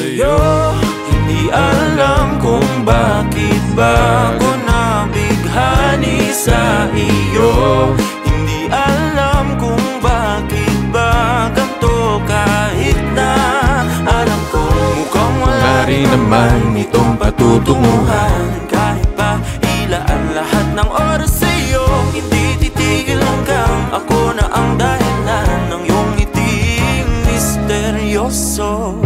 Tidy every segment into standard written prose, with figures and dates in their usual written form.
sa'yo. Hindi alam kung bakit ba ako nabighani sa iyo. Hindi alam kung bakit ba ganito, kahit na alam ko mukhang wala rin naman itong patutunguhan. Kahit pa ilaan lahat ng oras sa'yo, hindi titigil hanggang ako na ang dahilan ng iyong ngiting misteryoso.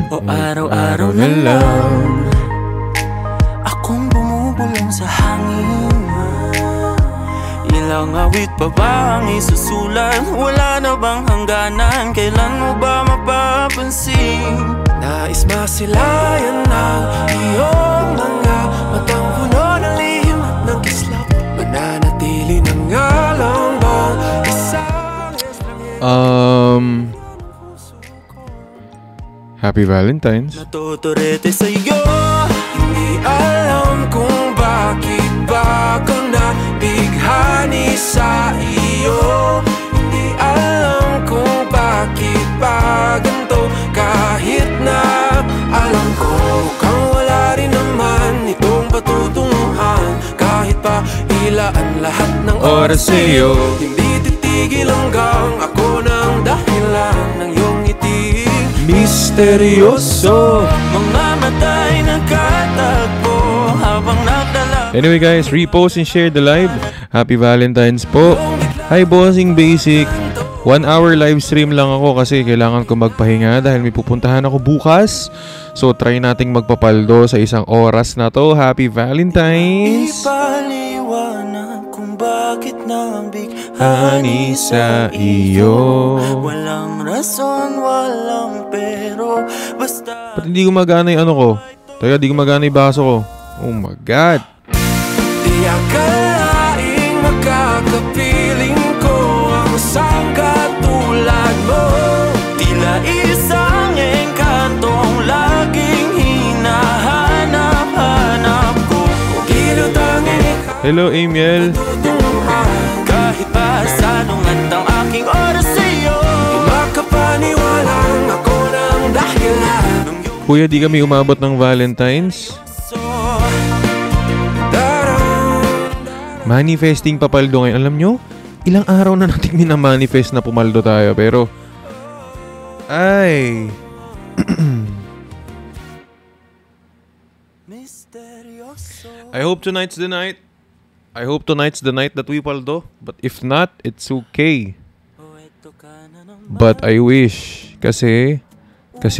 O araw-araw na lang akong bumubulong sa hangin. Ilang awit pa ba ang isusulat? Wala na bang hangganan? Kailan mo ba mapapansin? Nais masilayan ng iyong mga matang puno ng lihim at ng kislap. Mananatili na nga lang bang isang estranghero? Happy Valentine's. Natuturete sa'yo. Hindi alam kung bakit ba ako nabighani sa iyo. Hindi alam kung bakit ba ganito, kahit na alam ko mukhang wala rin naman itong patutunguhan. Kahit pa ilaan lahat ng oras sa'yo, hindi titigil hanggang ako ng dahilan ng iyong ngiti misteryoso. Mga mata'y nagkatagpo habang nagdala. Anyway guys, repost and share the live. Happy Valentine's po. Hi Bossing Basic. 1 hour live stream lang ako kasi kailangan ko magpahinga dahil may pupuntahan ako bukas. So try nating magpapaldo sa isang oras na to. Happy Valentine's. Ipaliwanag kung bakit nabighani sa iyo. Walang rason, walang pero, basta. Ba't hindi gumagana yung ano ko? Teka, di gumagana yung baso ko. Oh my God. Di akalaing makakapiling ko ang isang katulad mo. Tila isang engkantong laging hinahanap-hanap ko. Hello, Amiel. Kahit pa salungat ang aking oras sa'yo, di makapaniwalang ako ng dahilan. Kuya, di kami umabot ng Valentine's. Manifesting papaldo ngayon. Alam nyo, ilang araw na natin minamanifest na pumaldo tayo. Pero, ay... I hope tonight's the night. I hope tonight's the night that we paldo. But if not, it's okay. But I wish. Kasi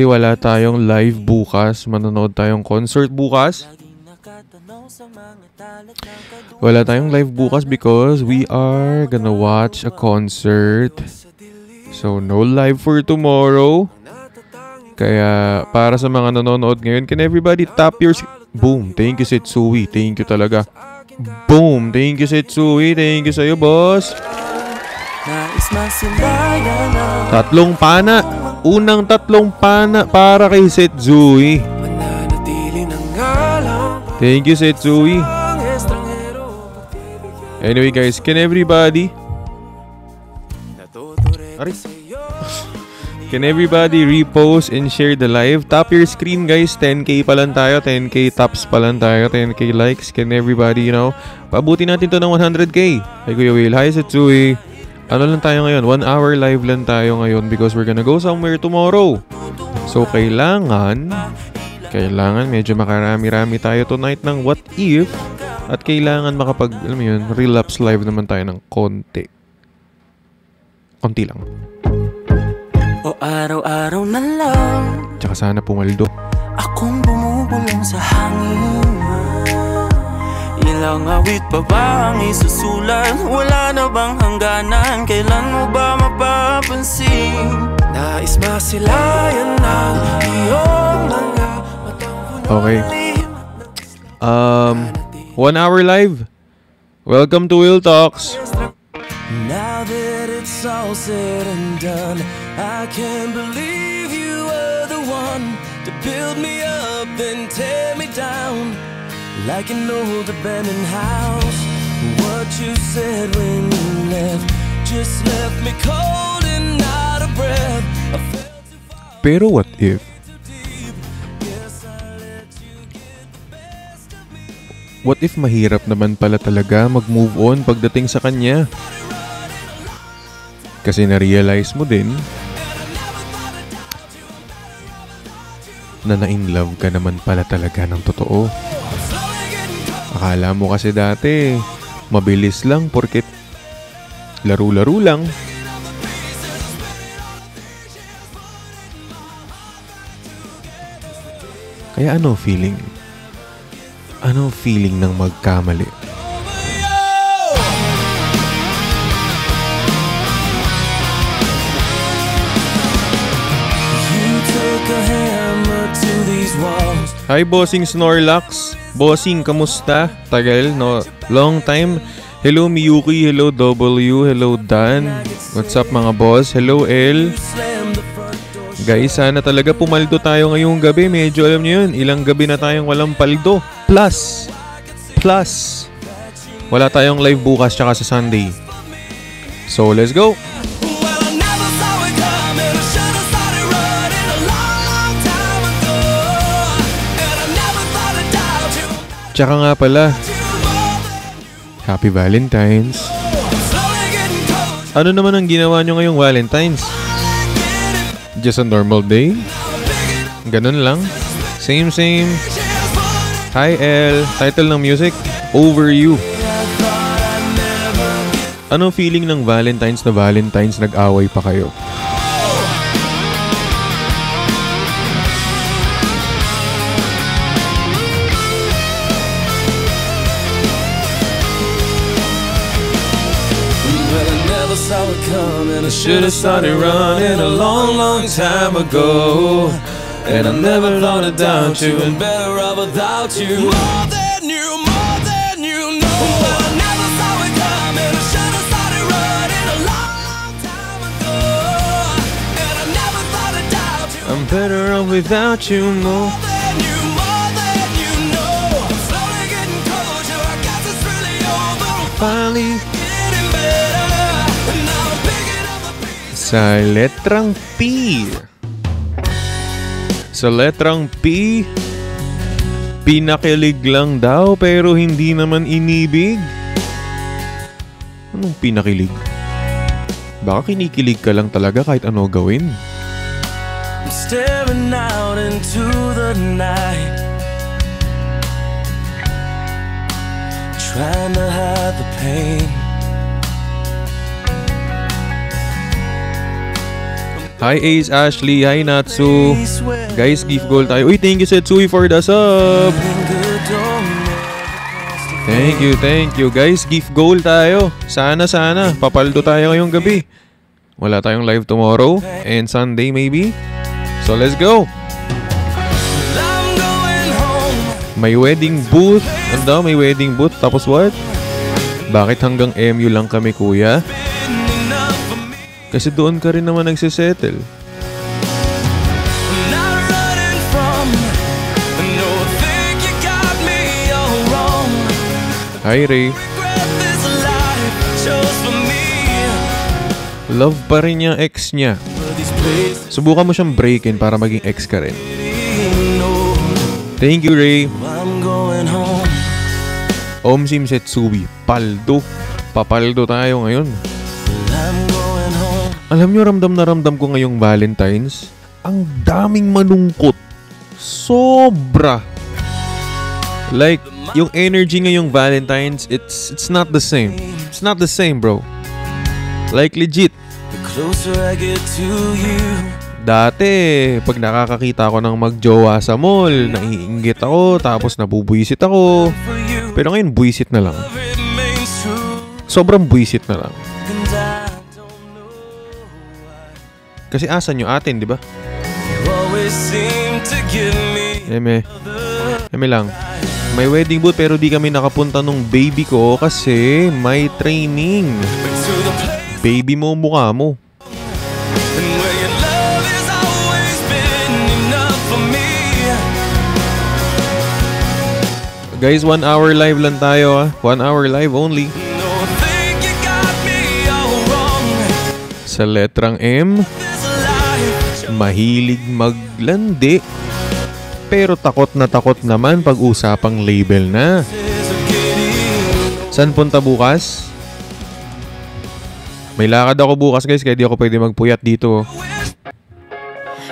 wala tayong live bukas. Manonood tayong concert bukas. Wala tayong live bukas because we are gonna watch a concert. So, no live for tomorrow. Kaya, para sa mga nanonood ngayon, can everybody tap your... Boom! Thank you, Setsui. Thank you talaga. Boom! Thank you, Setsui. Thank you sa'yo, boss. 3 pana. Unang 3 pana para kay Setsui. Thank you, Setsui. Anyway, guys, can everybody... Can everybody repost and share the live? Tap your screen, guys. 10k pa lang tayo. 10k taps pa lang tayo. 10k likes. Can everybody, pabuti natin to ng 100k. Hi, Kuya Will. Hi, Setsui. Ano lang tayo ngayon? 1 hour live lang tayo ngayon because we're gonna go somewhere tomorrow. So, kailangan medyo makarami-rami tayo tonight ng what if at kailangan relapse live naman tayo ng konti. Konti lang. O araw-araw na lang tsaka sana pumaldo. akong bumubulong sa hangin. Ilang awit pa ba ang isusulat? Wala na bang hangganan? Kailan mo ba mapapansin? Nais masilayan na iyong mga matang puno. Okay. 1 hour live. Welcome to Will Talks. Now that it's all said and done, I can't believe you were the one to build me up and tear me down like an old abandoned house. What you said when you left just left me cold and out of breath. Pero what if? What if mahirap naman pala talaga mag-move on pagdating sa kanya? Kasi na-realize mo din na na-in love ka naman pala talaga ng totoo. Akala mo kasi dati, mabilis lang porket laro-laro lang. Kaya ano feeling? Ano feeling ng magkamali? Hi, Bossing Snorlax. Bossing, kamusta? Tagal, no? Long time. Hello, Miyuki. Hello, W. Hello, Dan. What's up, mga boss? Hello, L. Guys, sana talaga pumaldo tayo ngayong gabi. Medyo alam nyo yun, ilang gabi na tayong walang paldo. Plus, wala tayong live bukas tsaka sa Sunday. So, let's go! Tsaka nga pala, Happy Valentine's. Ano naman ang ginawa nyo ngayong Valentine's? Just a normal day? Ganun lang? Same. Hi L. Title ng music? Over You. Anong feeling ng Valentine's na Valentine's nag-away pa kayo? I should've started running a long time ago. And I never thought I'd doubt you, and better off without you. More than you know. But I never saw it coming. I should've started running a long time ago. And I never thought I'd doubt you. I'm better off without you, more than you know. I'm slowly getting closer. I guess it's really over. finally. Getting better. And now I'm picking up the pieces. Sa letrang P. Sa letrang P, pinakilig lang daw pero hindi naman inibig. Anong pinakilig? Baka kinikilig ka lang talaga kahit ano gawin. I'm staring out into the night, trying to hide the pain. Hi Ace, Ashley, hi Natsu. Guys, gift goal tayo. Uy, thank you Setsui for the sub. Thank you. Guys, gift goal tayo. Sana, papaldo tayo ngayong gabi. Wala tayong live tomorrow and Sunday maybe. So let's go. May wedding booth. Ano daw? May wedding booth. Tapos what? Bakit hanggang MU lang kami, kuya? Kasi doon ka rin naman nagsisettle. Hi Ray. Love pa rin niya ex niya. Subukan mo siyang breakin para maging ex ka rin. Thank you Ray. Omsim Setsui. Paldo. Papaldo tayo ngayon. Alam nyo, ramdam ko ngayong Valentine's. Ang daming malungkot. Sobra. Like, yung energy ngayong Valentine's, it's not the same. It's not the same, bro. Like, legit. Dati, pag nakakakita ako ng magjowa sa mall, naiinggit ako, tapos nabubuisit ako. Pero ngayon, buisit na lang. Sobrang buisit na lang. Kasi asan yung atin, di ba? Eme lang. May wedding booth pero di kami nakapunta nung baby ko kasi may training. Baby mo, mukha mo. Guys, 1 hour live lang tayo, ah. 1 hour live only. Sa letrang M, Mahilig maglandi, pero takot naman pag usapang label na. Saan punta bukas? May lakad ako bukas guys, kaya di ako pwede magpuyat dito.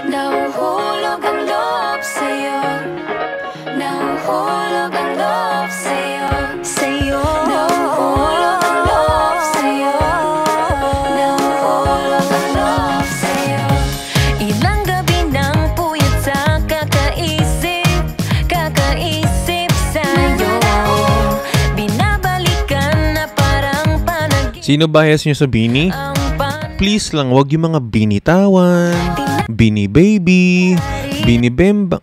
Nahuhulog ang loob sa'yo. Nahuhulog ang loob sa'yo. Nahuhulog ang loob sa'yo. Nahuhulog ang loob sa'yo. Ilang gabi nang puyat sa kakaisip sa'yo. Binabalikan na parang panaginip. Sino bias nyo sa Bini? Please lang, wag yung mga binitawan, Bini Baby, Bini Bemba.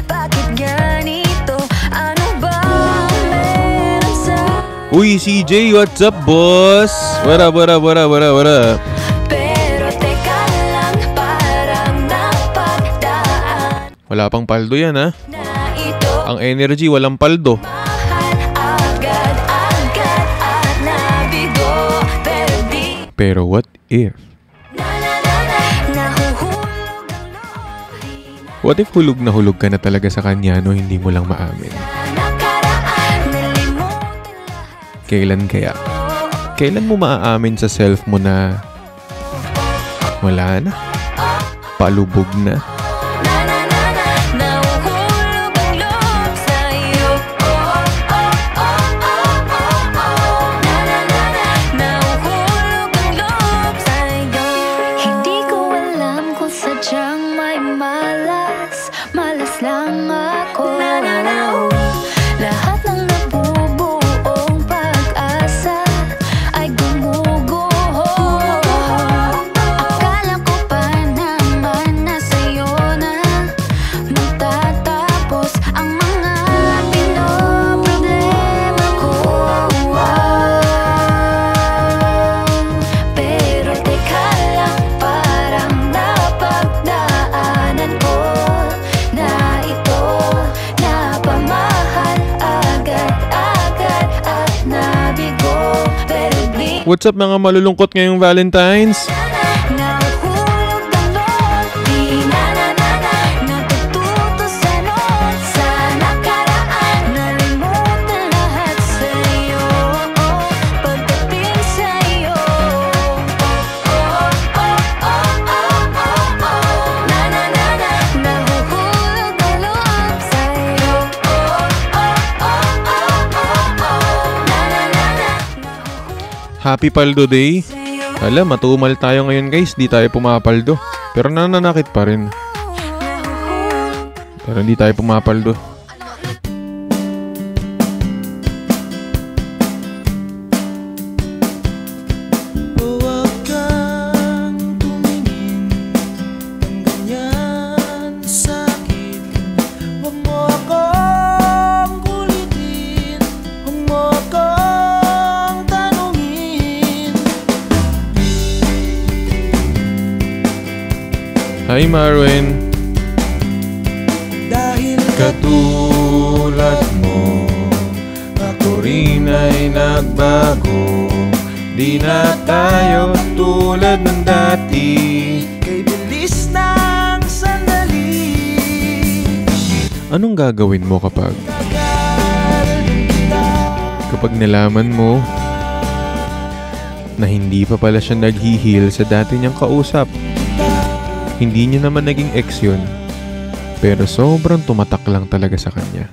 Bakit ganito? Ano ba meron sa... Uy, CJ, what's up, boss? What up? Pero teka lang, parang napagdaan Wala pang paldo yan, ha? na ito. Ang energy, walang paldo. Mahal agad at nabigo. Pero di Pero what if? nahuhulog ang loob. What if hulog na hulog ka na talaga sa kanya no hindi mo lang maamin? Nakaraan, nalimutan lahat. Kailan kaya? Kailan mo maaamin sa self mo na wala na? Palubog na? Nahuhulog ang loob sa'yo. Nahuhulog ang loob sa'yo. Hindi ko alam kung sadyang may malas lang ako. Lahat ng nabubuong pag-asa ay gumuguho. Akala ko pa naman na sa'yo na magtatapos ang mga pinoproblema ko. Pero teka lang, parang napagdaanan ko na ito napamahal agad at nabigo. Pero di What's up mga malulungkot ngayong Valentine's? nahuhulog ang loob. Di natututo sa noon. Sa nakaraan, nalimutan lahat sa'yo. Pagdating sa'yo, nahuhulog ang loob sa'yo. Happy Paldo Day. Alam, matumal tayo ngayon guys, di tayo pumapaldo. Pero nananakit pa rin. Pero hindi tayo pumapaldo. Huwag kang tumingin ng ganyan sa'kin. Huwag mo akong kulitin. Huwag mo akong tanungin. Hi Marwen. Dahil Katulad mo, ako rin ay nagbago. Di na tayo tulad ng dati. kay bilis ng sandali. Anong gagawin mo kapag nalaman mo na hindi pa pala siya naghihil sa dati niyang kausap? Hindi niya naman naging ex yun, pero sobrang tumatak lang talaga sa kanya.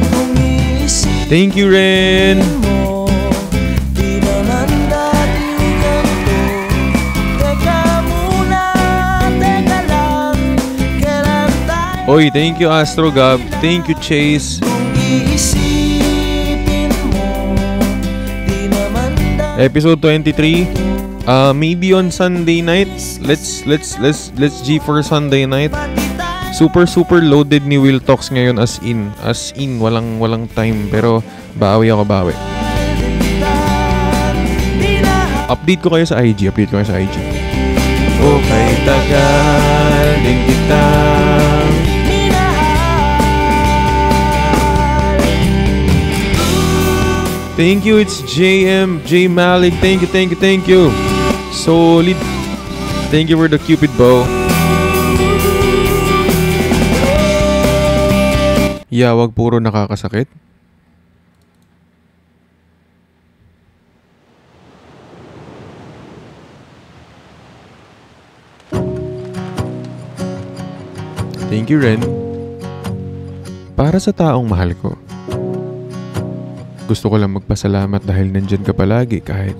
Umiisip Thank you, Ren! mo, di naman dati ganito. Teka muna, teka lang. Kailan tayo Oy, thank you, Astro Gab. Thank you, Chase. kung iisipin mo? Di naman dati Episode 23. Maybe on Sunday night. Let's G for Sunday night. Super loaded ni Will Talks ngayon as in walang time, pero bawi. Update ko kayo sa IG. Okay, tagal din kita. Thank you, it's JM, J Malik. Thank you, thank you, thank you. Solid. Thank you for the Cupid bow. Yeah, wag puro nakakasakit. Thank you, Ren. Para sa taong mahal ko. Gusto ko lang magpasalamat dahil nandyan ka palagi kahit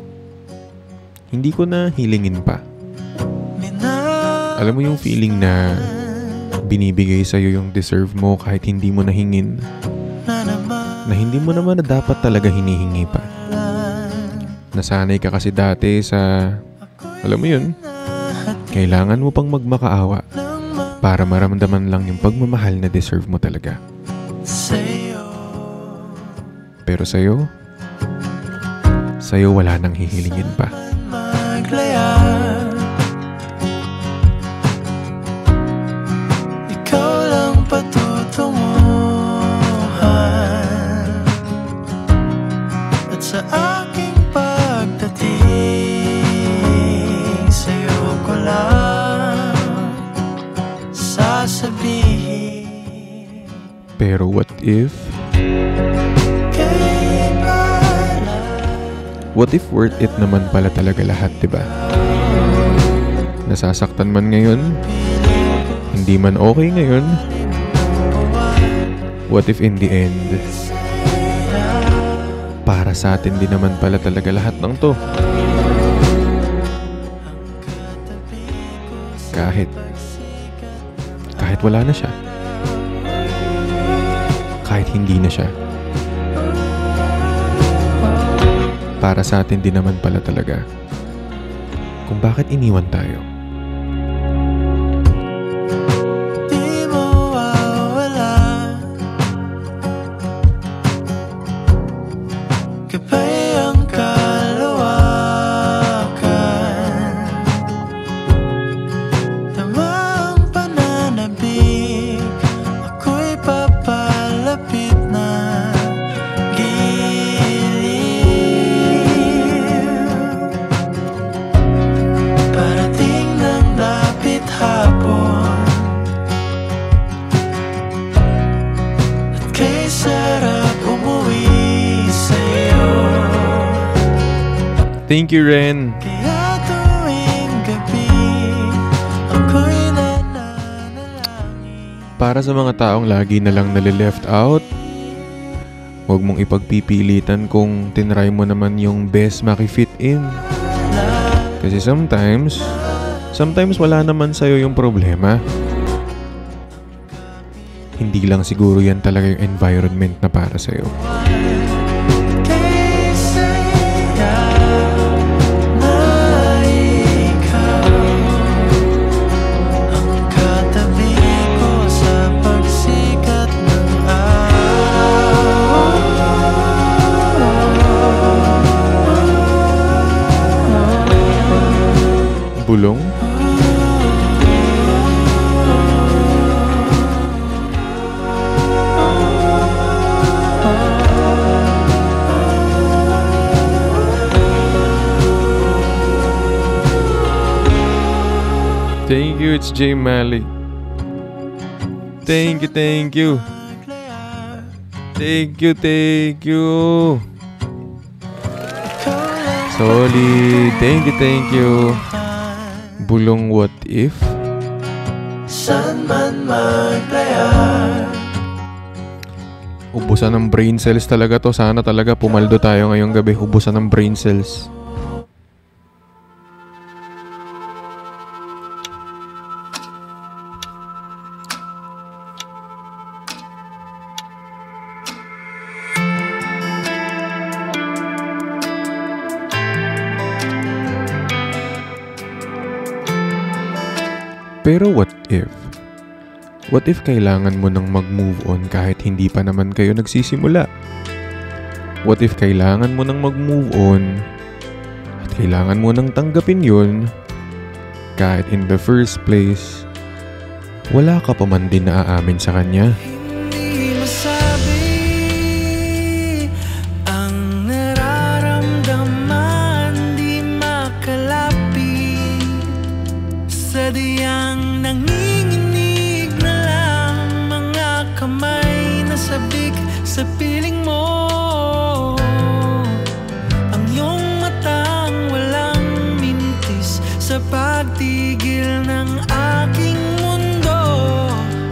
hindi ko na hilingin pa. Alam mo yung feeling na binibigay sa'yo yung deserve mo kahit hindi mo nahingin, na hindi mo naman na dapat talaga hinihingi pa. Nasanay ka kasi dati sa, alam mo yun, kailangan mo pang magmakaawa para maramdaman lang yung pagmamahal na deserve mo talaga. Pero sa'yo wala nang hihilingin pa. Ikaw lang patutunguhan, at sa aking pagdating sa'yo ko lang sasabihin. Pero what if worth it naman pala talaga lahat, diba? Nasasaktan man ngayon, hindi man okay ngayon. What if in the end, para sa atin din naman pala talaga lahat ng to? Kahit wala na siya. Kahit hindi na siya. Para sa atin din naman pala talaga kung bakit iniwan tayo. Di mawawala kapay ang kalawakan, tama ang pananabik, ako'y papalapit na Thank you, Ren. Kaya tuwing gabi ako'y nananalangin. Para sa mga taong lagi na lang nale-left out, huwag mong ipagpipilitan kung tinry mo naman yung best maki-fit in. Kasi sometimes wala naman sa'yo yung problema. Hindi lang siguro yan talaga yung environment na para sa'yo. Bulong? Thank you, it's J Malik. Thank you, thank you. Thank you, thank you. Solid. Thank you. Bulong what if? Saan man maglayar, Ubusan ng brain cells talaga to. Sana talaga pumaldo tayo ngayong gabi. Ubusan ng brain cells. Pero what if? What if kailangan mo nang mag-move on kahit hindi pa naman kayo nagsisimula? What if kailangan mo nang mag-move on at kailangan mo nang tanggapin yun kahit in the first place, wala ka pa man din na aamin sa kanya? hindi masabi ang Sadyang nanginginig na lang mga kamay na sabik sa piling mo. Ang iyong matang walang mintis sa pagtigil ng aking mundo.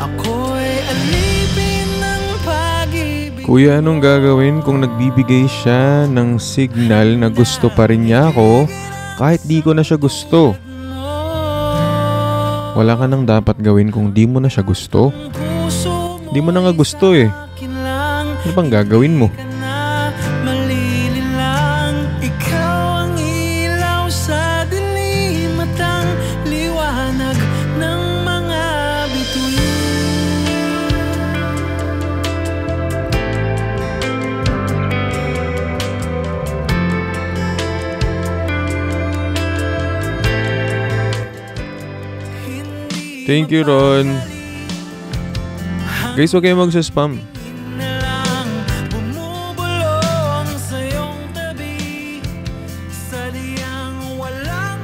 Ako'y alipin ng pag-ibig. Kuya, anong gagawin kung nagbibigay siya ng signal na gusto pa rin niya ako kahit di ko na siya gusto? Wala ka nang dapat gawin kung di mo na siya gusto. Di mo na nga gusto eh. Ano bang gagawin mo? Malililang ikaw ang ilaw sa dilim at ang liwanag ng mga bituin. Thank you, Ron. Guys, huwag kayo magsa-spam.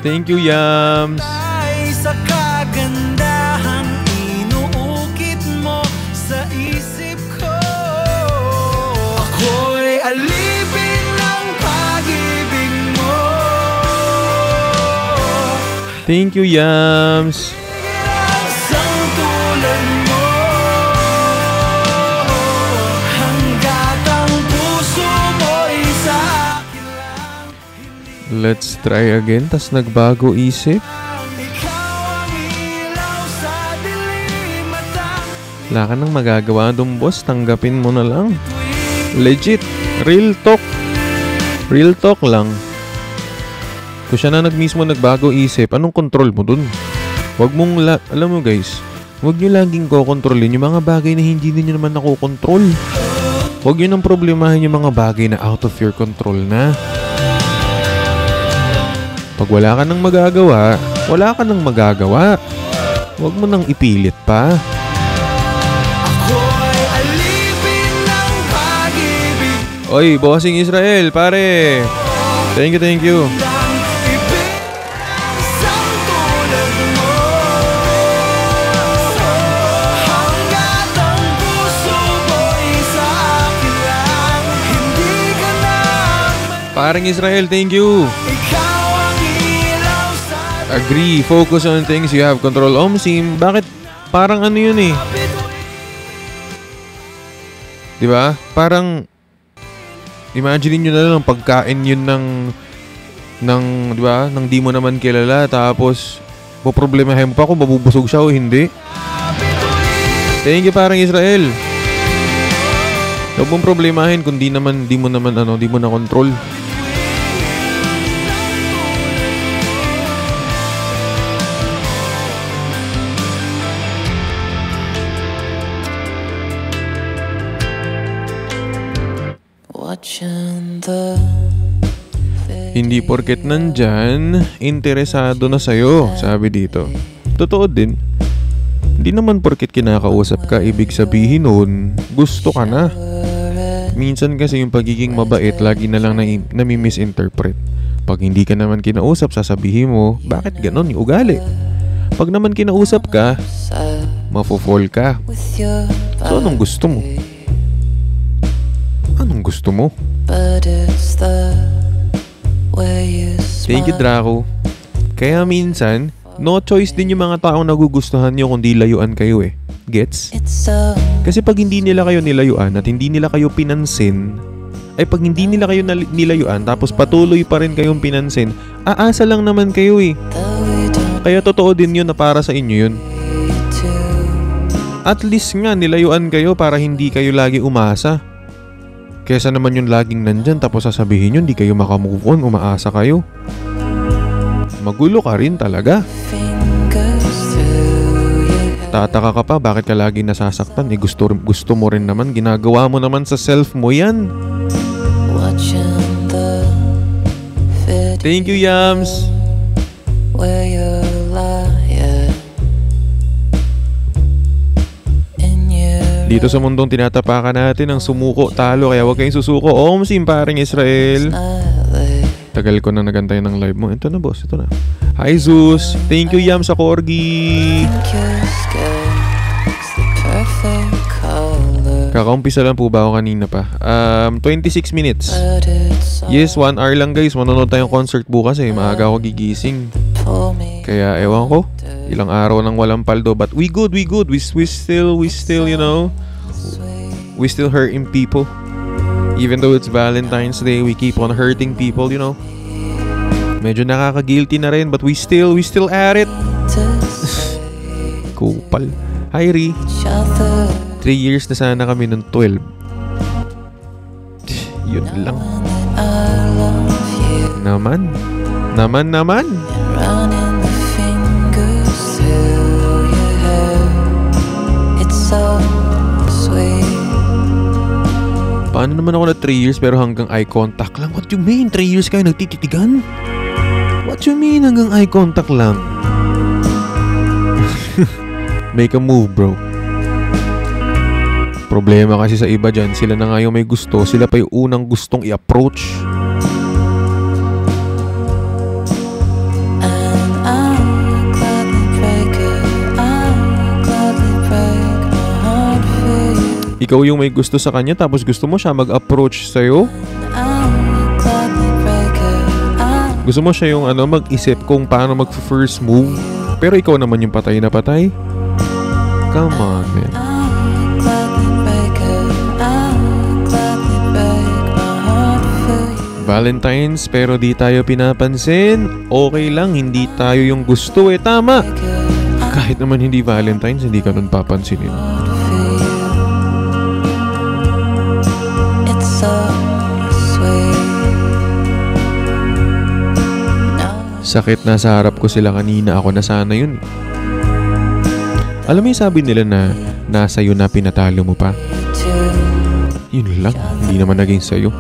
Thank you, Yams. Sa kagandahan inuukit mo sa isip ko. Ako'y alipin ng pag-ibig mo. Thank you, Yams. Isang tulad mo, hanggat ang puso mo'y sa akin lang. Let's try again. Tas nagbago isip. Ikaw ang ilaw sa dilim at ang Wala ka nang magagawa dun, boss. Tanggapin mo na lang. Legit. Real talk. Real talk lang. Kung siya na mismo nagbago isip, anong control mo dun? Wag mong, alam mo guys, wag nyo laging kokontrolin yung mga bagay na hindi ninyo naman nakokontrol. Wag nyo nang problemahin yung mga bagay na out of your control na. Pag wala ka nang magagawa, wala ka nang magagawa. Wag mo nang ipilit pa. ako'y alipin ng pag-ibig Oy, bossing Israel, pare. Thank you, thank you. ng ibig. Isang tulad mo, hanggat ang puso mo'y sa akin lang. Hindi ka na Parang Israel, thank you. ikaw ang ilaw sa Agree, focus on things you have control. Sim, bakit parang ano yun eh? Di ba? Parang imagine niyo na lang pagkain yun ng di ba? Nang di mo naman kilala tapos poproblemahin mo pa kung mabubusog siya o hindi. Thank you, parang Israel. Huwag mong problemahin kung di mo na control. Watching the Hindi porket nandyan, interesado na sa'yo, sabi dito. Totoo din. Hindi naman porket kinakausap ka, ibig sabihin nun, gusto ka na. Minsan kasi yung pagiging mabait, lagi na lang nami-misinterpret. Pag hindi ka naman kinausap, sasabihin mo, bakit ganon yung ugali? Pag naman kinausap ka, mafo-fall ka. with your So anong gusto mo? Anong gusto mo? but it's the way you Thank you, Draco. Kaya minsan, no choice din yung mga taong nagugustuhan nyo kundi layuan kayo eh. Gets? It's so Kasi pag hindi nila kayo nilayuan at hindi nila kayo pinansin, ay pag hindi nila kayo nilayuan tapos patuloy pa rin kayong pinansin, aasa lang naman kayo eh. that we don't Kaya totoo din yun na para sa inyo yun. need to. At least nga nilayuan kayo para hindi kayo lagi umasa. Kesa naman yung laging nandyan tapos sasabihin nyo hindi kayo makamove on, umaasa kayo. Magulo ka rin talaga. Fingers through your hair. Tataka ka pa bakit ka lagi nasasaktan. Eh gusto mo rin naman, ginagawa mo naman sa self mo yan. Watching the video Thank you, Yams. where you're lying in your Dito sa mundong tinatapakan natin ang sumuko talo, kaya huwag kayong susuko. Sim, paring Israel. smiling. Tagal ko na nagantay ng live mo. Ito na, boss. Ito na. Hi, Zeus. Thank you, Yam, sa corgi. Kakaumpisa lang po ba ako kanina pa? 26 minutes. Yes, 1 hour lang, guys. Manonood tayong concert bukas eh. Maaga ako gigising. Kaya, ewan ko. Ilang araw nang walang paldo. But we good. We still, you know, we still hurting people. Even though it's Valentine's Day, we keep on hurting people, you know. Medyo nakaka-guilty na rin, but we still at it. Kupal. Hi, Ri. 3 years na sana kami ng 12. Yun lang. Naman. Paano naman ako na 3 years pero hanggang eye contact lang? What you mean? 3 years kayo nagtititigan? What you mean hanggang eye contact lang? Make a move, bro. Problema kasi sa iba dyan, sila na nga yung may gusto. Sila pa yung unang gustong i-approach. Ikaw yung may gusto sa kanya tapos gusto mo siya mag-approach sa'yo? Gusto mo siya yung mag-isip kung paano mag-first move? Pero ikaw naman yung patay na patay? Come on, man. Valentine's pero di tayo pinapansin. Okay lang, hindi tayo yung gusto eh. Tama! Kahit naman hindi Valentine's, hindi ka nun papansinin. Sakit na sa harap ko sila kanina. Ako na sana yun. Alam mo yung sabi nila na nasa iyo na pinatalo mo pa? Yun lang. Hindi naman naging sa'yo.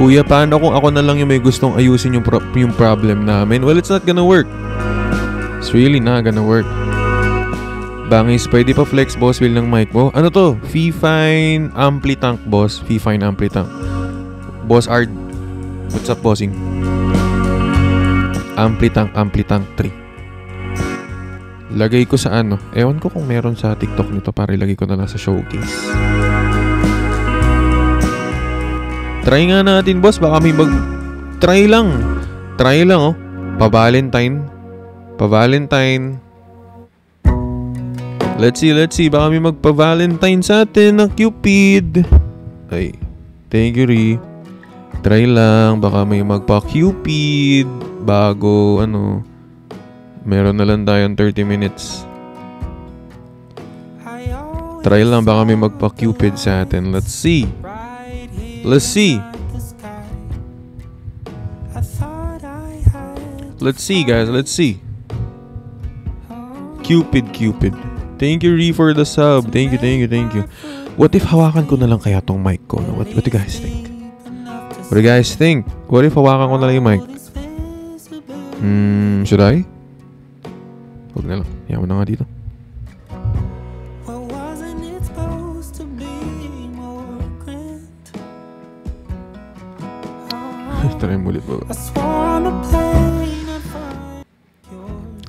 Kuya, paano kung ako na lang yung may gustong ayusin yung problem namin? Well, it's not gonna work. It's really not gonna work. Bangis, pwede pa flex, boss, will ng mic mo. Ano to? Fee-Fine Ampli Tank, boss. Fee-Fine Ampli Tank. Boss Ard. What's up, bossing? Ampli Tank 3. Lagay ko sa ano. Ewan ko kung meron sa TikTok nito para ilagay ko na lang sa showcase. Try nga natin, boss. Baka may Try lang. Oh. Pa-Valentine. Let's see. Baka may magpa-Valentine sa atin ng Cupid. Ay. Thank you, Ri. Try lang. Baka may magpa-Cupid. Bago, meron na lang tayong 30 minutes. Try lang. Baka may magpa-Cupid sa atin. Let's see, guys. Let's see. Cupid. Thank you, Ri, for the sub. Thank you. What if hawakan ko na lang kaya tong mic ko? What do you guys think? What if hawakan ko na lang yung mic? Should I? Huwag na lang. Yaman na nga dito. Try mo ulit ba?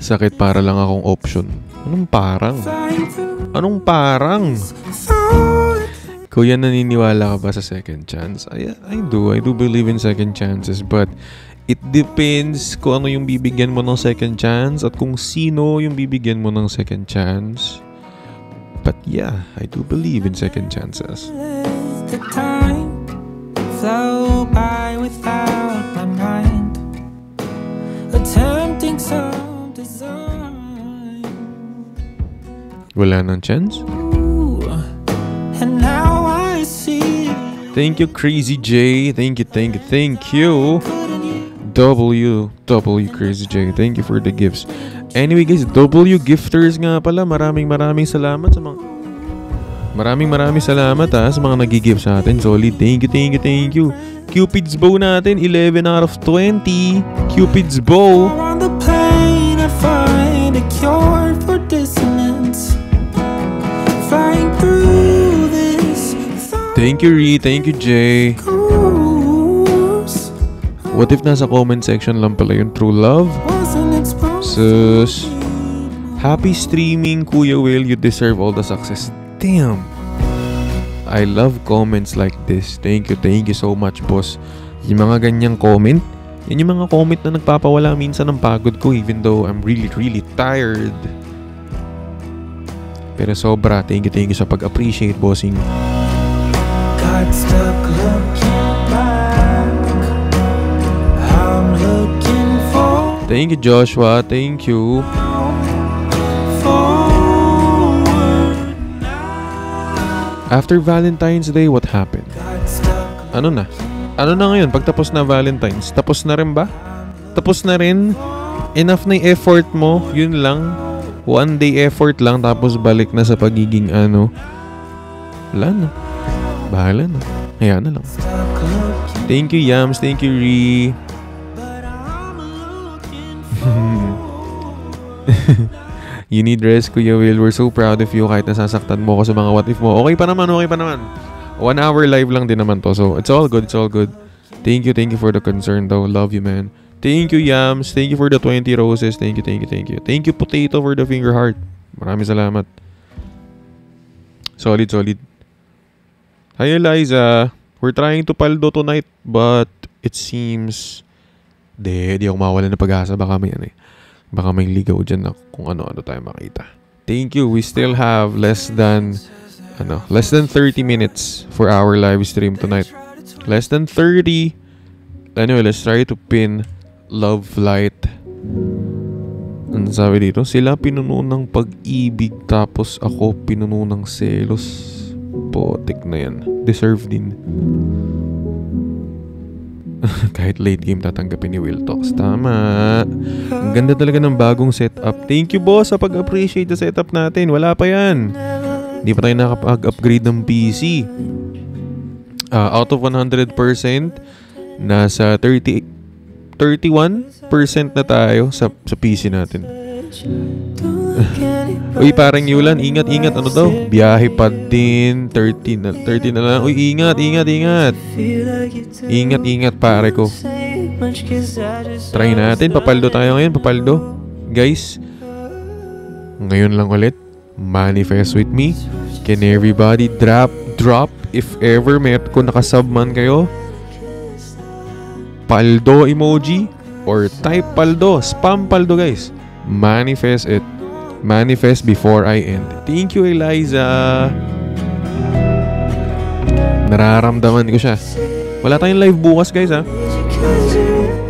Sakit, para lang akong option. Anong parang? Kuya, naniniwala ka ba sa second chance? I do believe in second chances, but it depends kung ano yung bibigyan mo ng second chance at kung sino yung bibigyan mo ng second chance. But yeah, I do believe in second chances. The time flow by without my mind, attempting some design. Wala nang chance? And now I see. Thank you, Crazy J. Thank you. W Crazy J. Thank you for the gifts. Anyway, guys, W gifters nga pala. Maraming salamat sa mga Maraming salamat sa mga nag-give sa atin. Solid. Thank you. Cupid's bow natin, 11 out of 20. Cupid's bow. On the pain, I find a cure for dissonance. Flying through this. Thank you, Ree. Thank you, Jay. What if nasa comment section lang pala yung true love? Sus. Happy streaming, Kuya Will. You deserve all the success. Damn. I love comments like this. Thank you so much, boss. Yung mga ganyang comment, yan yung mga comment na nagpapawala minsan ng pagod ko even though I'm really tired. Pero sobra, thank you sa pag-appreciate, bossing. Got stuck looking back. I'm looking for. Thank you, Joshua. Thank you. After Valentine's Day, what happened? Ano na? Ano na ngayon? Pagtapos na Valentine's, tapos na rin ba? Tapos na rin? Enough na yung effort mo? Yun lang? One day effort lang, tapos balik na sa pagiging ano? Wala na. Bahala na. Ayan na lang. Thank you, Yams. Thank you, Ree. You need rest, Kuya Will. We're so proud of you kahit nasasaktan mo ako sa mga what if mo. Okay pa naman. 1 hour live lang din naman to. So, it's all good. Thank you for the concern though. Love you, man. Thank you, Yams. Thank you for the 20 roses. Thank you. Thank you, Potato, for the finger heart. Maraming salamat. Solid. Hi, Eliza. We're trying to paldo tonight, but it seems... Di ako mawala ng pag-asa. Baka may ligaw dyan na kung ano-ano tayo makita. Thank you. We still have less than 30 minutes for our live stream tonight. Less than 30. Anyway, let's try to pin Love Flight. Ano sabi dito? Sila pinuno ng pag-ibig tapos ako pinuno ng selos. Potik na yan. Deserve din. Kahit late game tatanggapin ni Will Talks. Tama. Ang ganda talaga ng bagong setup. Thank you, boss, sa pag-appreciate sa setup natin. Wala pa yan. Hindi pa tayo nakapag-upgrade ng PC. Out of 100%, nasa 31% na tayo sa PC natin. Uy, parang Yulan, ingat. Ano daw? Biyahe pa din. 30 na lang. Uy, ingat. Ingat, pare ko. Try natin. Papaldo tayo ngayon. Guys, ngayon lang ulit. Manifest with me. Can everybody drop if ever kung nakasub man kayo? Paldo emoji or type paldo. Spam paldo, guys. Manifest it. Manifest before I end. Thank you, Eliza. Nararamdaman ko siya. Wala tayong live bukas, guys, ha?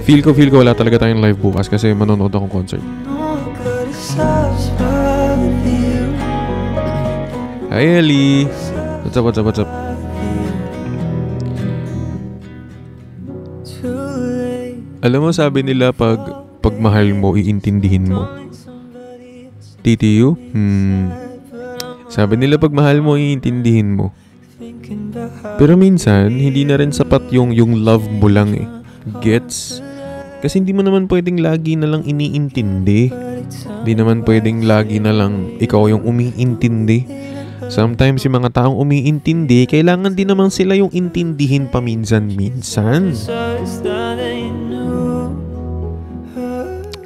Feel ko wala talaga tayong live bukas kasi manonood akong concert. Hi, Ellie. What's up? Alam mo, sabi nila pag mahal mo, iintindihin mo. TTU? Sabi nila pag mahal mo, iintindihin mo. Pero minsan, hindi na rin sapat yung love mo lang eh. Gets? Kasi hindi mo naman pwedeng lagi na lang iniintindi. Hindi naman pwedeng lagi na lang ikaw yung umiintindi. Sometimes yung mga taong umiintindi, kailangan din naman sila yung intindihin paminsan-minsan.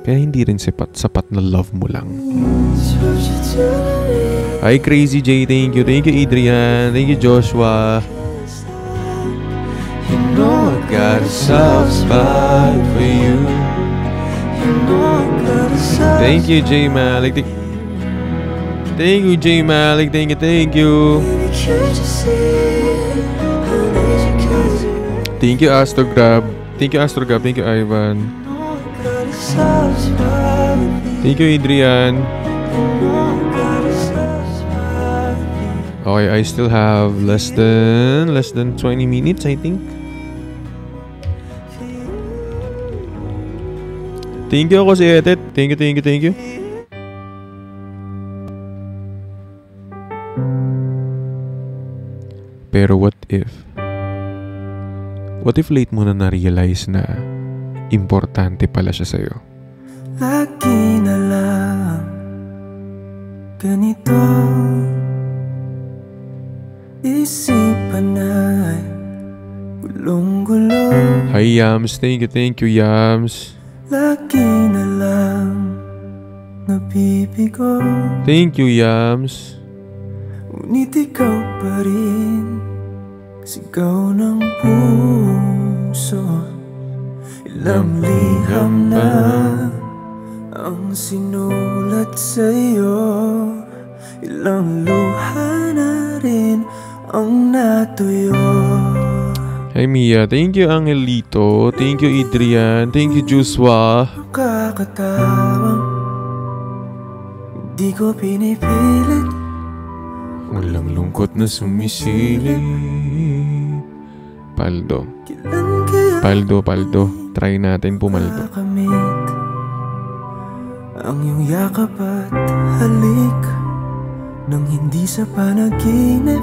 Kaya hindi rin sapat na love mo lang. Hi, Crazy J. Thank you, Adrian. Thank you, Joshua. You know I got a soft spot for you. Thank you, J. Malik. Thank you, J. Malik. Thank you. Thank you, Astrograb. Thank you, Ivan. Thank you, Adrian. Okay, I still have less than 20 minutes, I think. Thank you, ako si Etet. Thank you. Pero what if late mo na na-realize na importante pala siya sa'yo? Lagi na lang ganito, isipan ay gulong-gulo. Hi Yams, thank you Yams. Lagi na lang nabibigo, Thank you Yams. ngunit ikaw pa rin, sigaw ng puso. Ilang liham na ang sinulat sa'yo, ilang luha na rin ang natuyo. Hi Mia, thank you Angelito, thank you Adrian, thank you Joshua. Kakatawang di ko pinipilit, Walang lungkot na sumisili. Paldo, kailan kaya Paldo, try natin pumaldo. makamit ang iyong yakap at halik nang hindi sa panaginip.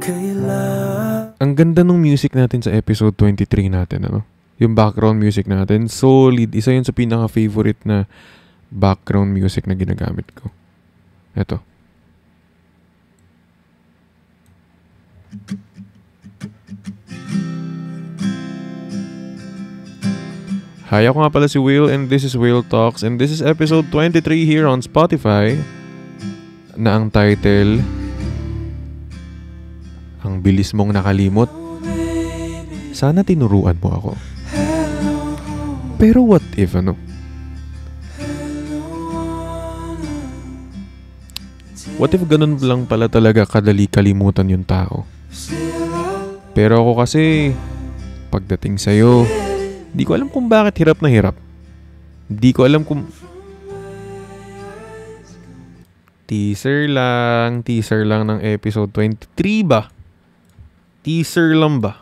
Kailan Ang ganda ng music natin sa episode 23 natin, ano? Yung background music natin, solid. Isa yun sa pinaka-favorite na background music na ginagamit ko. Eto. Hi, ako nga pala si Will and this is Will Talks and this is episode 23 here on Spotify na ang title Ang Bilis Mong Nakalimot. Sana tinuruan mo ako. Pero what if ano? What if ganun lang pala talaga kadali kalimutan yung tao? Pero ako kasi pagdating sa'yo, di ko alam kung bakit hirap na hirap. Di ko alam kung... Teaser lang ng episode 23 ba? Teaser lang ba?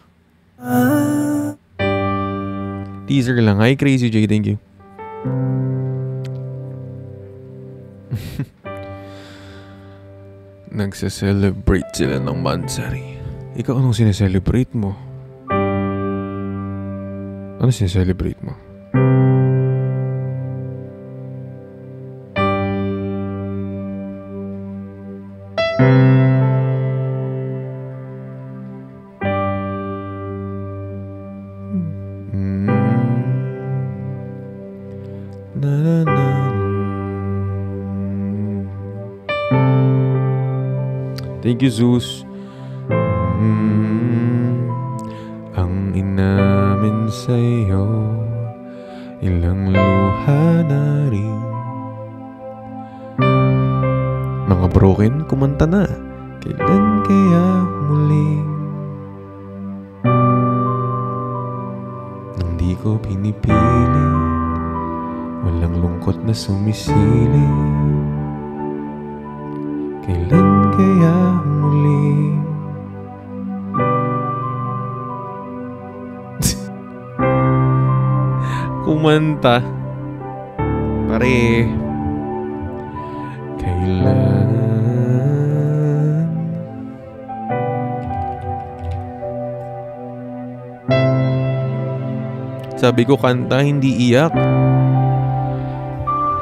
Teaser lang. Hi Crazy J, thank you. Nagse-celebrate sila ng Mansari. Ikaw anong sineselebrate mo? Ano sineselebrate mo? Na na na. Thank you, Zeus. Ang inamin sa'yo, ilang luha na rin. Mga broken, kumanta na. Kailan kaya muling nang di ko pinipilit, walang lungkot na sumisili. Kailan kaya muling kumanta pare. Kailan sabi ko kanta hindi iyak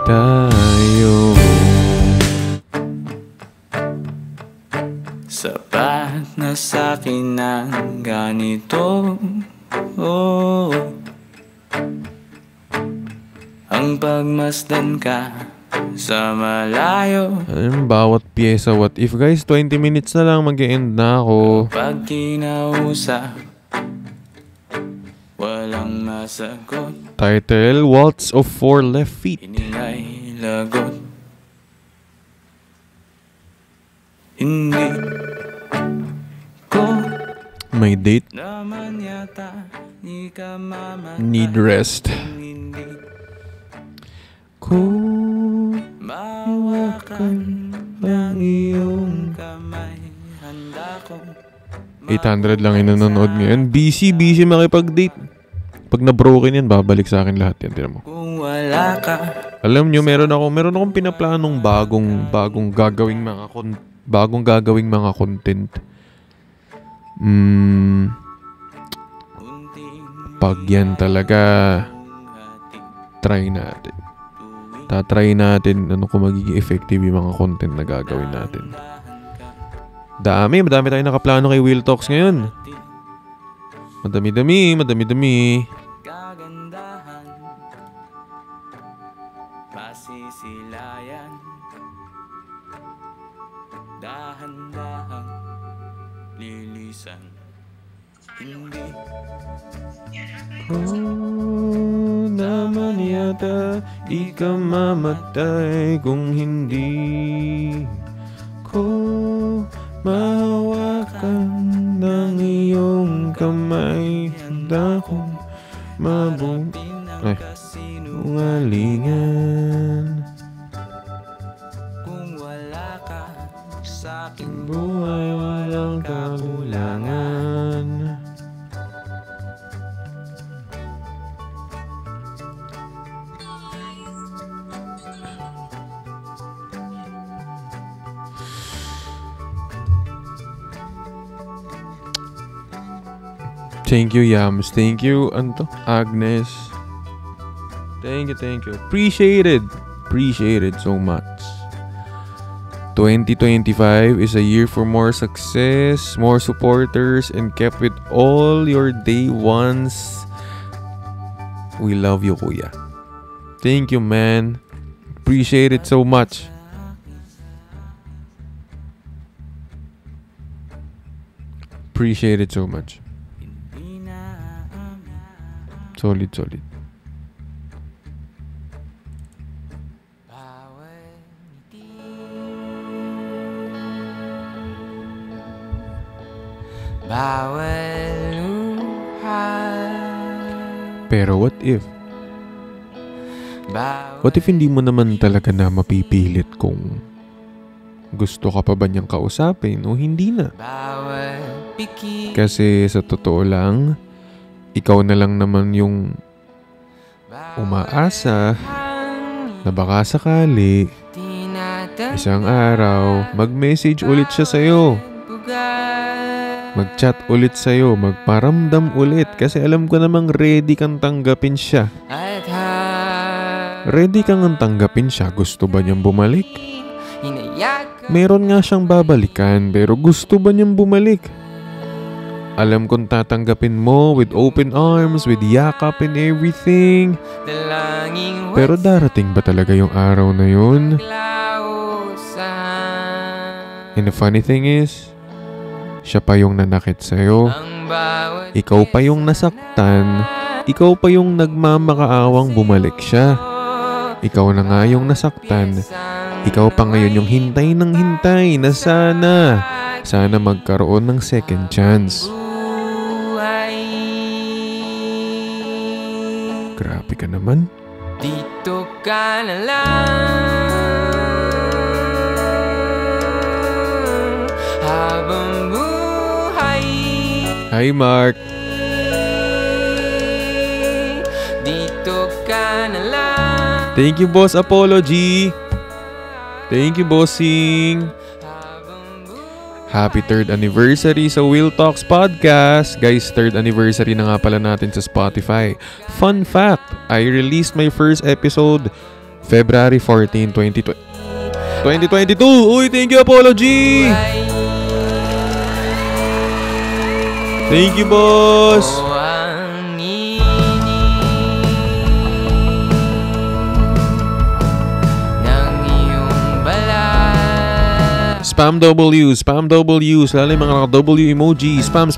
tayo. sapat na sa'kin ng ganito, oh. Ang pagmasdan ka sa malayo, Bawat pyesa what if guys, 20 minutes na lang mag-e-end na ako. pag kinausap, walang masagot, Title, Waltz of Four Left Feet. iningay lagot. Hindi ko May date, naman yata di ka mamatay, need rest. hindi Ko mawakan ng iyong kamay, handa ko 800 lang yung nanonood ngayon. Busy makipag-date. Pag na-broken yan, babalik sa akin lahat yan. Tinan mo. kung wala ka. Alam nyo, meron akong pinaplanong bagong gagawing mga bagong gagawing mga content. Pag yan talaga, try natin. Tatry natin kung magiging effective yung mga content na gagawin natin. Madami tayo nakaplano kay Will Talks ngayon. Madami-dami. Kagandahan, masisilayan, dahan-dahan, lilisan. Hindi naman yata di ka mamatay kung hindi ko mahawakan ng iyong kamay. Handa kong ungalingan kung wala ka sa aking buhay, walang kakulangan. Thank you, Yams. Thank you, Agnes. Thank you. Appreciate it so much. 2025 is a year for more success, more supporters, and kept with all your day ones. We love you, Kuya. Thank you, man. Appreciate it so much. Appreciate it so much. Solid. Pero what if? What if hindi mo naman talaga na mapipilit kung gusto ka pa ba niyang kausapin o hindi na? Kasi sa totoo lang, ikaw na lang naman yung umaasa na baka sakali isang araw mag-message ulit siya sa'yo, mag-chat ulit sa'yo, magparamdam ulit, kasi alam ko namang ready kang tanggapin siya. Ready kang tanggapin siya. Gusto ba niyang bumalik? Meron nga siyang babalikan, pero gusto ba niyang bumalik? Alam kong tatanggapin mo with open arms, with yakap and everything. Pero darating ba talaga yung araw na yun? And the funny thing is, siya pa yung nanakit sa'yo. Ikaw pa yung nasaktan. Ikaw pa yung nagmamakaawang bumalik siya. Ikaw na nga yung nasaktan. Ikaw pa ngayon yung hintay ng hintay na sana magkaroon ng second chance. Grabe ka naman. Dito ka na lang habang buhay. Hi, Mark. Dito ka na lang. Thank you, Boss Apollo G. Thank you, Bossing. Happy 3rd anniversary sa Will Talks Podcast. Guys, 3rd anniversary na nga pala natin sa Spotify. Fun fact, I released my first episode February 14, 2022. Uy, thank you, Apollo G. Thank you, boss. Spam W's, lalo yung mga naka-W emoji. Spam.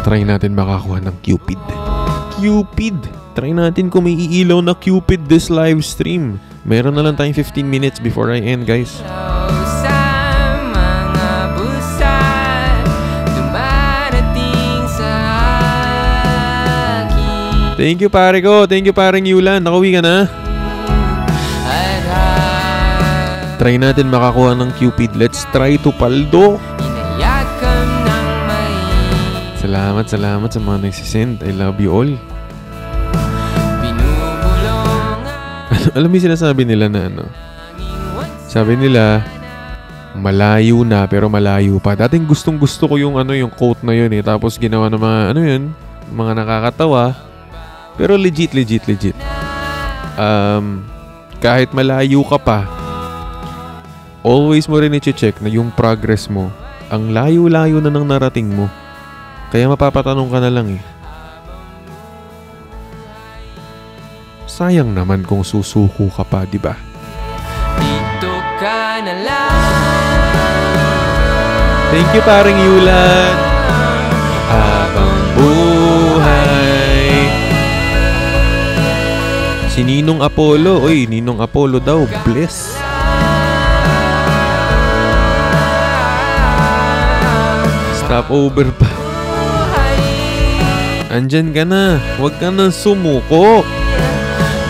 Try natin makakuha ng Cupid. Try natin kung may iilaw na Cupid this live stream. Meron na lang tayong 15 minutes before I end, guys. Thank you, pare ko. Thank you, pareng Yulan. Nakauwi ka na? Try natin makakuha ng Cupid. Let's try to paldo. Salamat sa mga nagsisend. I love you all. alam mo yung sinasabi nila na ano? Sabi nila, malayo na pero malayo pa. Dating gustong gusto ko yung ano, yung quote na yun eh. Tapos ginawa ng mga ano yun, mga nakakatawa. Pero legit. Kahit malayo ka pa, always mo rin i-check na yung progress mo, ang layo-layo na ng narating mo. Kaya mapapatanong ka na lang eh. Sayang naman kung susuko ka pa, di ba? Dito ka na lang. Thank you, paring Yulan. Habang buhay. Si Ninong Apollo. Uy, Ninong Apollo daw. Bless. Stop over pa. Andyan ka na. Huwag ka nang sumuko.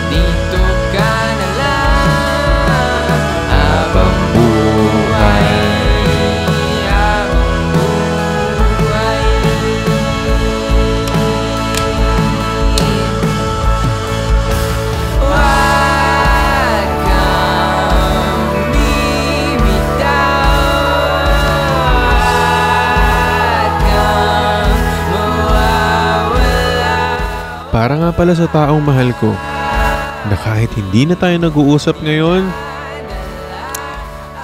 Dito ka na lang. Habang buhay. Huwag kang bibitaw. Huwag kang mawawala. Para nga pala sa taong mahal ko, na kahit hindi na tayo nag-uusap ngayon,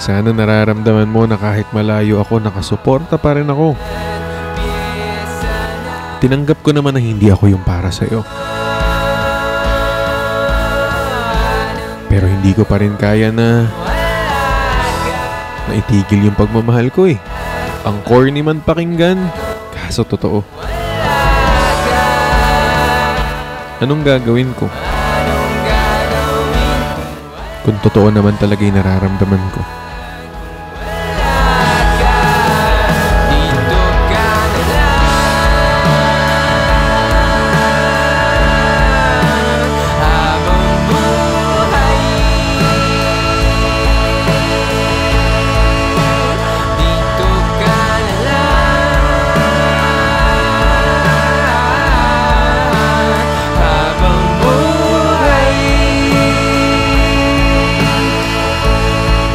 sana nararamdaman mo na kahit malayo ako, nakasuporta pa rin ako. Tinanggap ko naman na hindi ako yung para sa'yo. Pero hindi ko pa rin kaya na itigil yung pagmamahal ko eh. Ang corny man pakinggan, kaso totoo. Anong gagawin ko? Kung totoo naman talaga yung nararamdaman ko. Dito ka na lang. Habang buhay. Dito ka na lang. Habang buhay.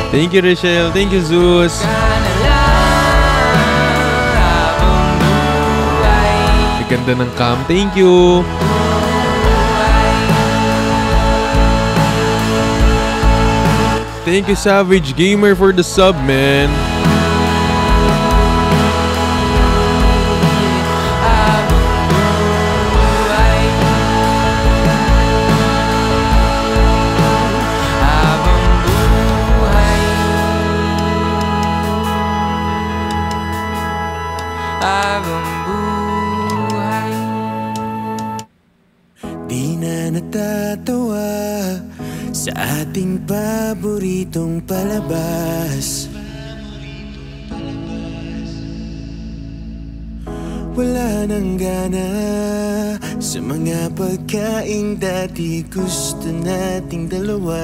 Thank you, Rachel. Thank you, Zeus. Ang ganda ng cam. Thank you. Thank you, Savage Gamer, for the sub, man. Di na natatawa sa ating paboritong palabas. Wala nang gana sa mga pagkaing dati gusto nating dalawa.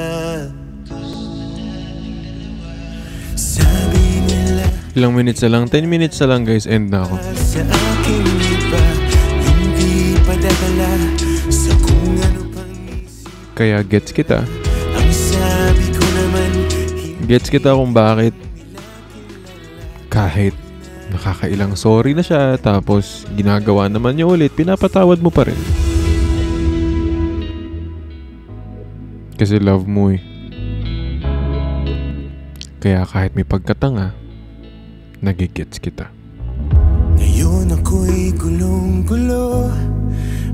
Sabi nila Ilang minutes na lang? 10 minutes na lang, guys. End na ako. sa aking iba, hindi padadala sa kung ano pang isip. Kaya gets kita. Ang sabi ko naman, Gets kita kung bakit kahit nakakailang sorry na siya, tapos ginagawa naman niya ulit, pinapatawad mo pa rin. Kasi love mo eh. Kaya kahit may pagkatanga, nagigets kita. ngayon ako'y gulong-gulo.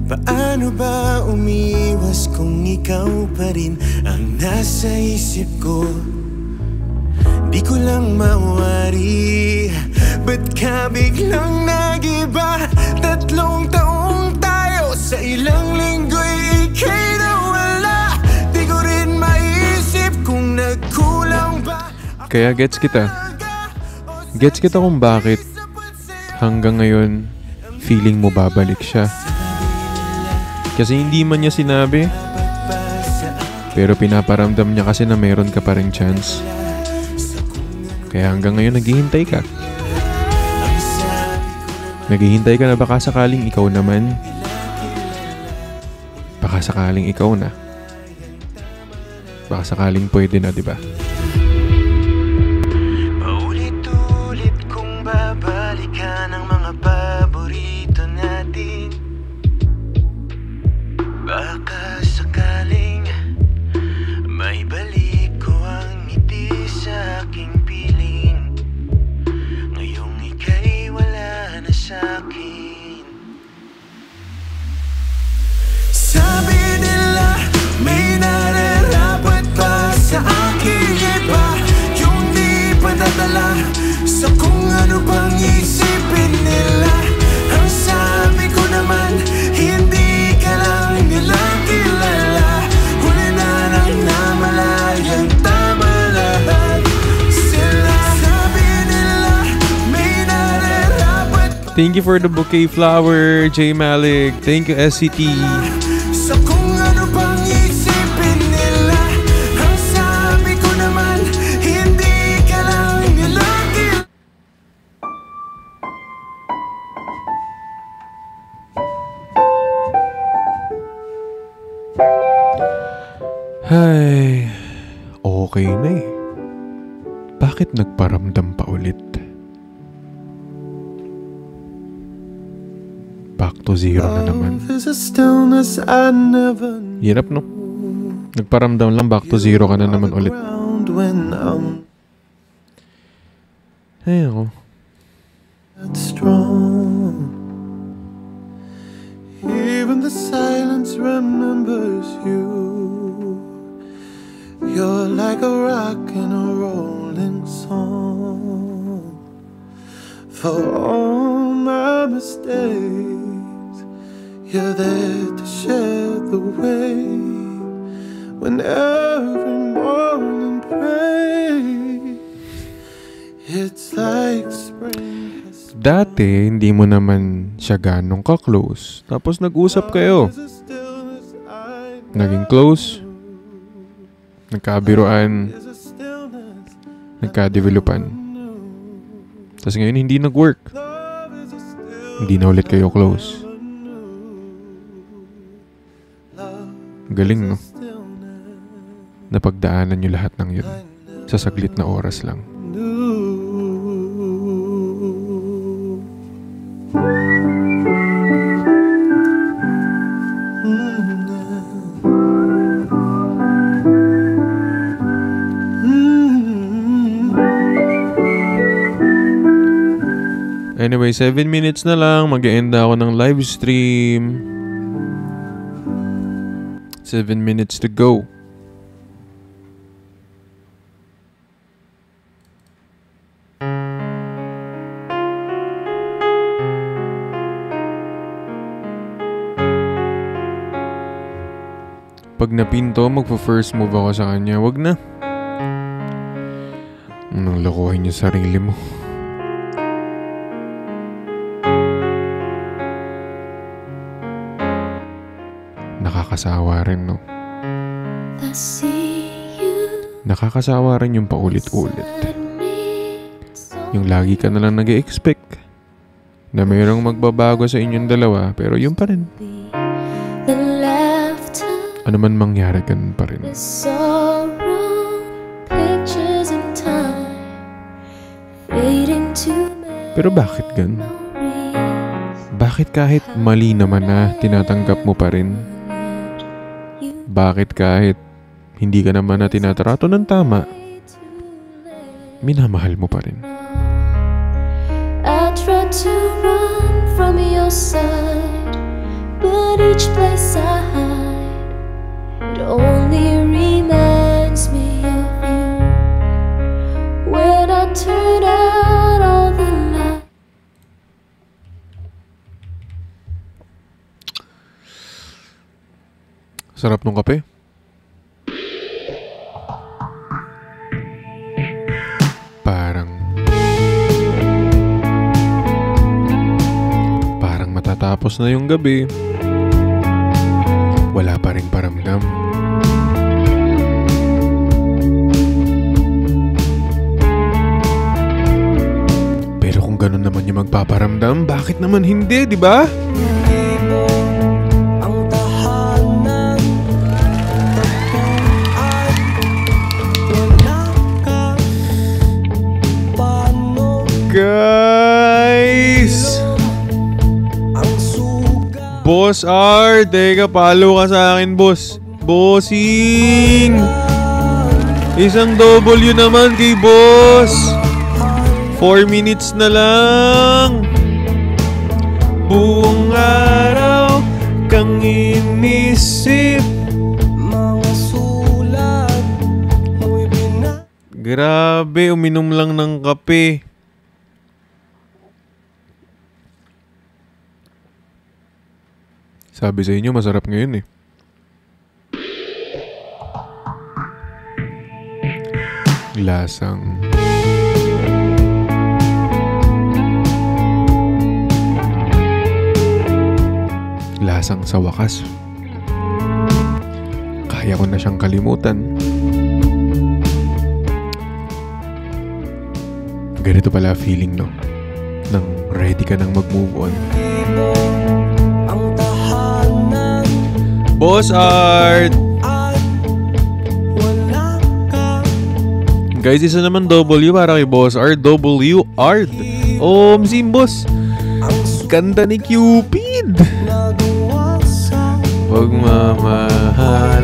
Paano ba umiwas kung ikaw pa rin ang nasa isip ko? Di ko lang mawari, ba't ka biglang nag-iba? 3 taong tayo, sa ilang linggo'y ika'y nawala. Di ko rin maisip kung nagkulang ba. Kaya gets kita. Gets kita kung bakit hanggang ngayon feeling mo babalik siya. Kasi hindi man niya sinabi, pero pinaparamdam niya kasi na meron ka pa ring chance. Kaya hanggang ngayon naghihintay ka. Naghihintay ka na baka sakaling ikaw naman. Baka sakaling ikaw na. Baka sakaling pwede na, di ba? Paulit-ulit kong babalikan ang mga paborito natin. Baka sakaling may balik ko ang ngiti sa aking piling. Ngayong ika'y wala na sa'kin. Sabi nila may nararapat pa sa aking iba, yung di padadala sa kung ano pang isipin nila. Ang sabi ko naman, hindi ka lang nila kilala. Huli na lang na malayang tama lahat sila. Sabi nila may nararapat pa. Thank you for the bouquet flower, J Malik. Thank you, SCT. Sa kung ano pang isipin nila. Ang sabi ko naman, hindi ka lang nila kilala. Ay, okay na eh. Bakit nagparamdam pa ulit? Back to zero na naman. There's a stillness I never knew. Hirap, no? Nagparamdam lang, back to zero ka na naman ulit. When I'm Ay, ako. that strong, even the silence remembers you. You're like a rock in a rolling song. For all my mistakes, you're there to share the weight. When every morning prays, it's like spring has Dati, hindi mo naman siya ganong ka-close. Tapos nag-usap kayo. There's a stillness I Naging close. Nagkabiruan. There's a stillness Nagka-developan. Tapos ngayon, hindi nag-work. love is a stillness Hindi na ulit kayo close. Galing, no? Napagdaanan nyo lahat ng yun sa saglit na oras lang. Anyway, 7 minutes na lang. Mag-e-end na ako ng live stream. 7 minutes to go. Pag napinto, magpa-first move ako sa kanya. Wag na. Anong lokohin yung sarili mo. Nakakasawa rin, no? I see you Nakakasawa rin yung paulit-ulit. beside me. Yung lagi ka na lang nag-e-expect na mayroong magbabago sa inyong dalawa, pero yun pa rin. The laughter, Ano man mangyari, ganun pa rin. the sorrow, pictures of time fading to Pero bakit gan? memories. Bakit kahit mali naman na tinatanggap mo pa rin? Bakit kahit hindi ka naman na tinatrato ng tama, minamahal mo pa rin? I tried to run from your side, but each place I hide, it only reminds me of you. When I turn out all the lights. Sarap nung kape. Parang matatapos na yung gabi. Wala pa ring paramdam. Pero kung ganun naman yung magpaparamdam, bakit naman hindi, di ba? ang tahanan, tagpuan Guys! Boss R, teka, follow ka sa akin, boss. Bossing! Isang W naman kay boss. 4 minutes na lang. Buong araw kang inisip. Grabe, uminom lang ng kape. Sabi sa inyo, masarap ngayon eh. Lasang sa wakas. Kaya ko na siyang kalimutan. Ganito pala feeling, no? Nang ready ka nang mag-move on. Boss Art! Guys, isa naman W para kay Boss Art. W Art. Sim, boss. Ganda ni Cupid. Huwag mamahalan.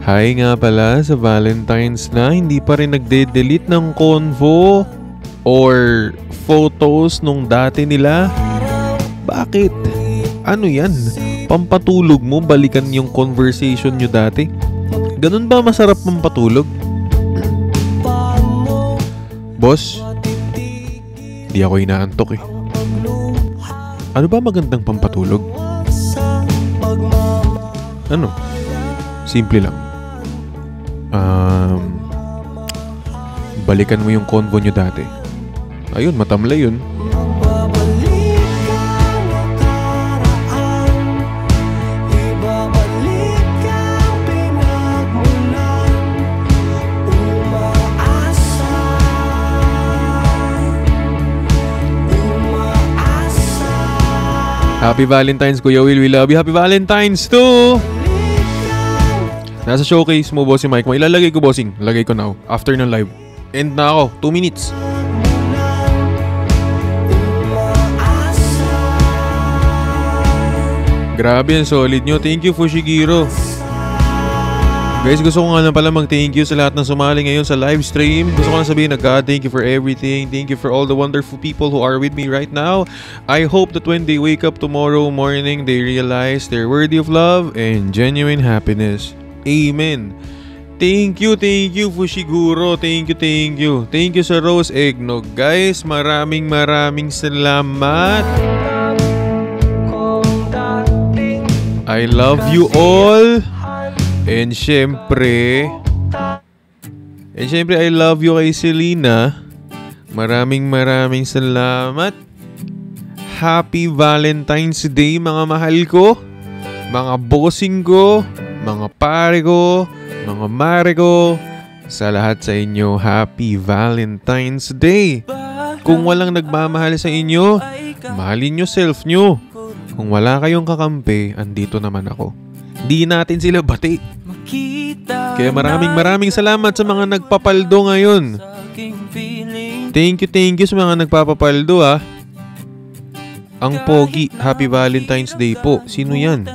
Hi nga pala sa Valentine's na. Hindi pa rin nagde-delete ng convo or photos nung dati nila. Bakit? Ano yan? Pampatulog mo, balikan yung conversation nyo dati? Ganun ba masarap pampatulog? Boss, di ako inaantok eh. Ano ba magandang pampatulog? Ano? Simple lang. Balikan mo yung convo nyo dati. Ayun, matamlay yun. Happy Valentine's, Kuya Will. We love you. Happy Valentine's too! Nasa showcase mo, bossing Mike mo. Ilalagay ko, bossing. Lagay ko now. After ng live. End na ako. 2 minutes. Grabe, ang solid nyo. Thank you, Fushiguro. Guys, gusto ko nga lang pala mag-thank you sa lahat ng sumali ngayon sa live stream. Gusto ko lang sabihin na God, thank you for everything. Thank you for all the wonderful people who are with me right now. I hope that when they wake up tomorrow morning, they realize they're worthy of love and genuine happiness. Amen. Thank you, Fushiguro. Thank you. Thank you sa Rose Eggnog. Guys, maraming salamat. I love you all. And syempre, I love you kay Selena. Maraming salamat. Happy Valentine's Day, mga mahal ko, mga bossing ko, mga pare ko, mga mare ko. Sa lahat sa inyo, Happy Valentine's Day. Kung walang nagmamahal sa inyo, mahalin nyo self nyo. Kung wala kayong kakampi, andito naman ako. Di natin sila bati. Kaya maraming salamat sa mga nagpapaldo ngayon. Thank you sa mga nagpapapaldo ha. Ang pogi, Happy Valentine's Day po. Sino yan?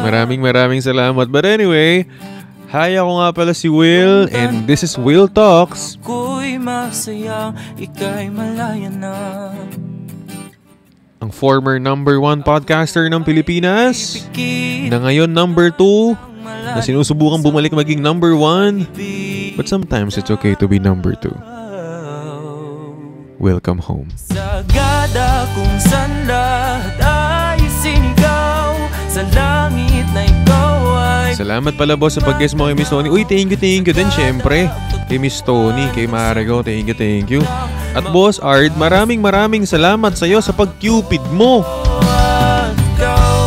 maraming salamat. But anyway, hi, ako nga pala si Will and this is Will Talks. Ko'y masayang ika'y malaya na. Ang former number 1 podcaster ng Pilipinas na ngayon number 2 na sinusubukan bumalik maging number 1. But sometimes it's okay to be number 2. Welcome home. Sagada kung saan lahat ay sinigaw sa langit na ikaw ay... Salamat pala boss sa pag-guest mo kay Miss Tony. Uy, thank you din syempre. Kay Miss Tony, kay Marigo, thank you. At Boss Art, maraming salamat sa iyo sa pag-Cupid mo.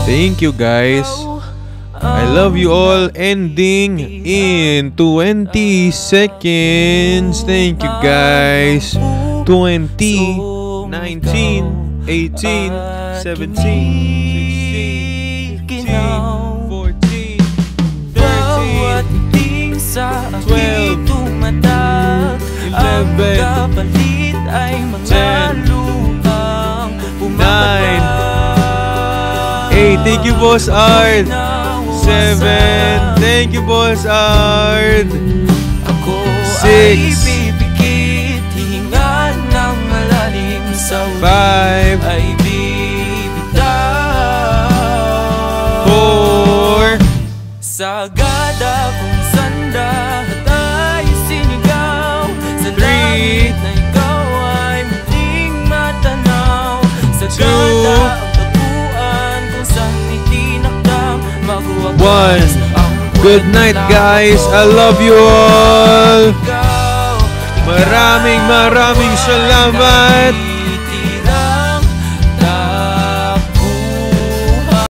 Thank you guys. I love you all. Ending in 20 seconds. Thank you guys. 20, 19, 18, 17, 16, 15, 14, 13, 12, Ang kapalit ay mga lupang Nine. bumababa. 8, thank you Boss Art. 7, thank you Boss Art. Ako 6. ay pipikit, hihinga ng malalim sa 5, ay bibitaw. 4, Sagad akong sanda at ay sinigaw sa 3, langit na ikaw ay muling matanaw. Sagad ang taguan kung saan itinakdang magwagas ang Good night guys, I love you all. ikaw. Maraming salamat.